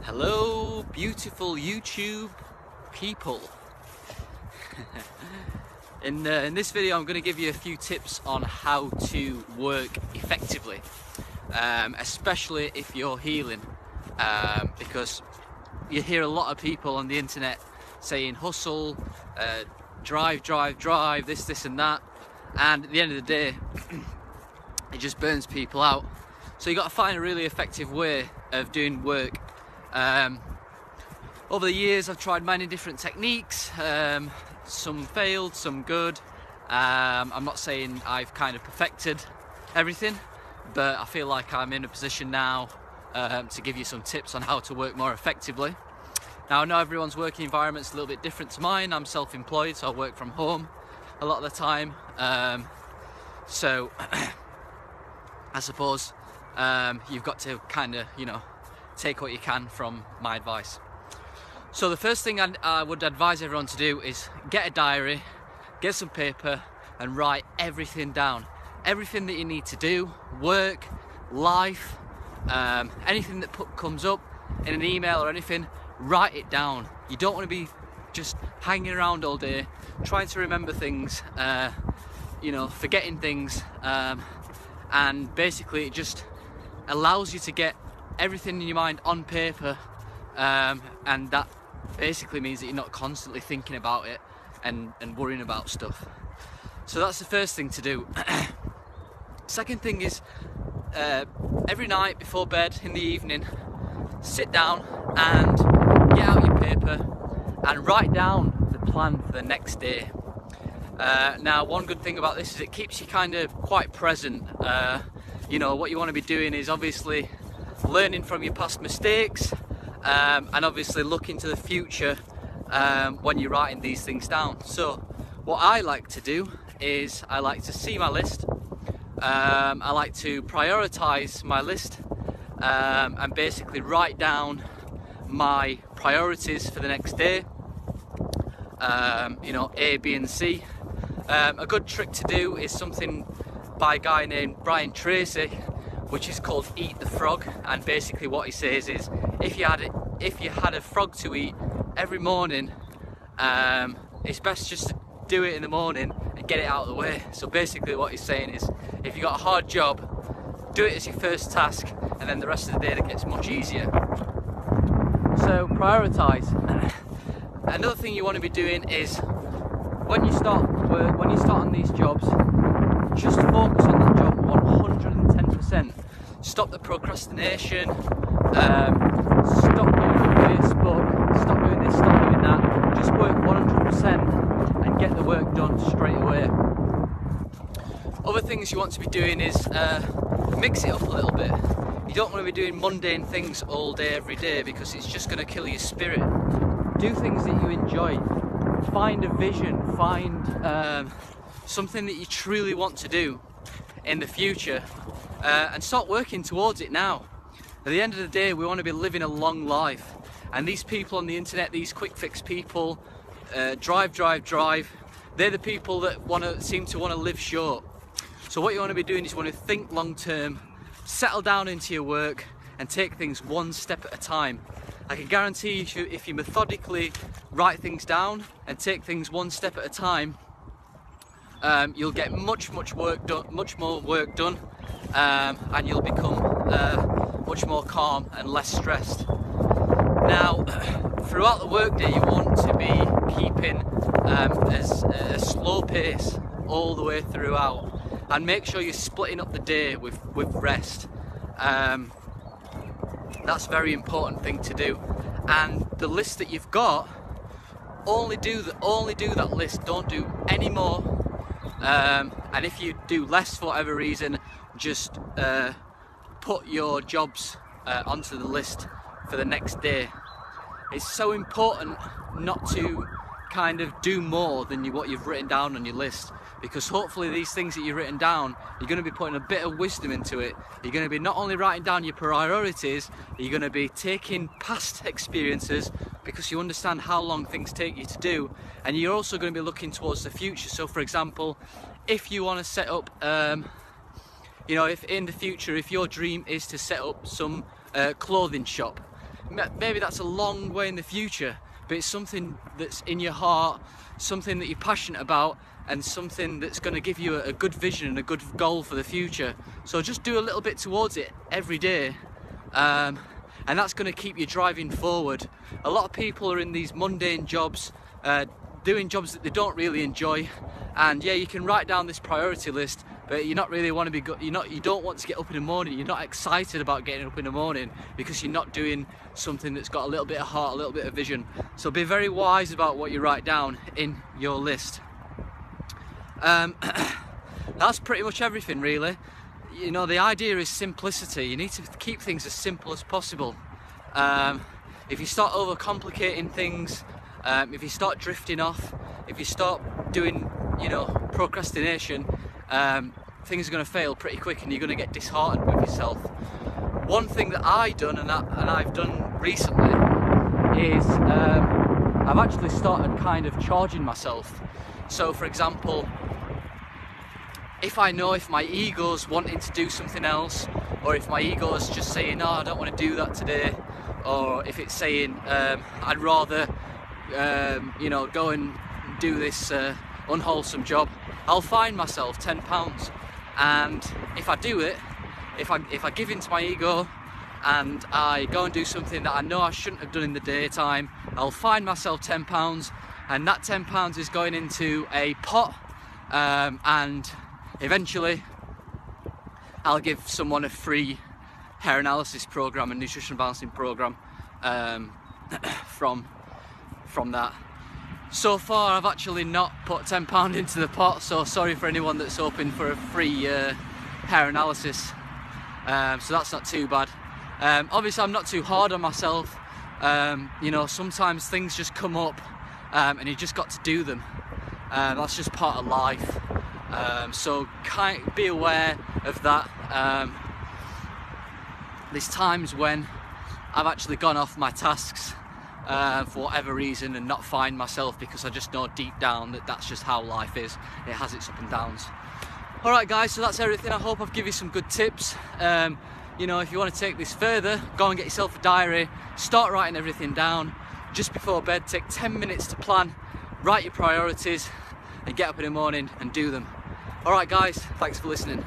Hello, beautiful YouTube people. In this video, I'm going to give you a few tips on how to work effectively, especially if you're healing, because you hear a lot of people on the internet saying hustle, drive, this and that, and at the end of the day, it just burns people out. So you got to find a really effective way of doing work. Over the years I've tried many different techniques, some failed, some good. I'm not saying I've kind of perfected everything, but I feel like I'm in a position now to give you some tips on how to work more effectively. Now I know everyone's working environment's a little bit different to mine. I'm self-employed, so I work from home a lot of the time. So I suppose you've got to kind of, take what you can from my advice. So the first thing I would advise everyone to do is get a diary, get some paper and write everything down. Everything that you need to do, work, life, anything that comes up in an email or anything, write it down. You don't want to be just hanging around all day, trying to remember things, forgetting things, and basically it just allows you to get everything in your mind on paper, and that basically means that you're not constantly thinking about it and worrying about stuff. So that's the first thing to do. Second thing is, every night before bed in the evening, sit down and get out your paper and write down the plan for the next day. Now one good thing about this is it keeps you kind of quite present. What you want to be doing is obviously learning from your past mistakes, and obviously looking to the future when you're writing these things down. So what I like to do is I like to see my list, I like to prioritize my list, and basically write down my priorities for the next day, A, B and C. A good trick to do is something by a guy named Brian Tracy, which is called Eat the Frog, and basically what he says is if you had a frog to eat every morning, it's best just to do it in the morning and get it out of the way. So basically what he's saying is if you got a hard job, do it as your first task, and then the rest of the day that gets much easier. So prioritize. Another thing you want to be doing is when you start on these jobs, just focus on that job 110%. Stop the procrastination, stop going on Facebook, stop doing this, stop doing that. Just work 100% and get the work done straight away. Other things you want to be doing is mix it up a little bit. You don't want to be doing mundane things all day every day, because it's just going to kill your spirit. Do things that you enjoy. Find a vision, find something that you truly want to do in the future, and start working towards it now. At the end of the day, we want to be living a long life, and these people on the internet, these quick fix people, drive, they're the people that seem to want to live short. So what you want to be doing is you want to think long term, settle down into your work and take things one step at a time. I can guarantee you, if you methodically write things down and take things one step at a time, you'll get much more work done, and you'll become much more calm and less stressed. Now, throughout the workday, you want to be keeping a slow pace all the way throughout, and make sure you're splitting up the day with rest. That's a very important thing to do. And the list that you've got, only do that list. Don't do any more. And if you do less for whatever reason, just put your jobs onto the list for the next day. It's so important not to kind of do more than what you've written down on your list, because hopefully these things that you've written down, you're going to be putting a bit of wisdom into it. You're going to be not only writing down your priorities, you're going to be taking past experiences, because you understand how long things take you to do, and you're also going to be looking towards the future. So for example, if you want to set up if in the future, if your dream is to set up some clothing shop, maybe that's a long way in the future, but it's something that's in your heart, something that you're passionate about, and something that's going to give you a good vision and a good goal for the future. So just do a little bit towards it every day, and that's going to keep you driving forward. A lot of people are in these mundane jobs, doing jobs that they don't really enjoy, and yeah, you can write down this priority list, but you don't want to get up in the morning. You're not excited about getting up in the morning because you're not doing something that's got a little bit of heart, a little bit of vision. So be very wise about what you write down in your list. That's pretty much everything, really. You know, the idea is simplicity. You need to keep things as simple as possible. If you start overcomplicating things, if you start drifting off, if you start doing, you know, procrastination, things are going to fail pretty quick and you're going to get disheartened with yourself. One thing that I've done and I've done recently is I've actually started kind of charging myself. So for example, if I know if my ego's wanting to do something else, or if my ego's just saying, no, I don't want to do that today, or if it's saying, I'd rather you know, go and do this unwholesome job, I'll find myself £10. And if I do it, if I give in to my ego and I go and do something that I know I shouldn't have done in the daytime, I'll find myself £10, and that £10 is going into a pot, and eventually I'll give someone a free hair analysis program and nutritional balancing program from that. So far I've actually not put £10 into the pot, so sorry for anyone that's hoping for a free hair analysis. So that's not too bad. Obviously I'm not too hard on myself. You know, sometimes things just come up and you just got to do them. That's just part of life. So be aware of that. There's times when I've actually gone off my tasks for whatever reason and not find myself, because I just know deep down that that's just how life is. It has its ups and downs. Alright guys, so that's everything. I hope I've given you some good tips. You know, if you want to take this further, go and get yourself a diary, start writing everything down. Just before bed, take 10 minutes to plan, write your priorities, and get up in the morning and do them. Alright guys, thanks for listening.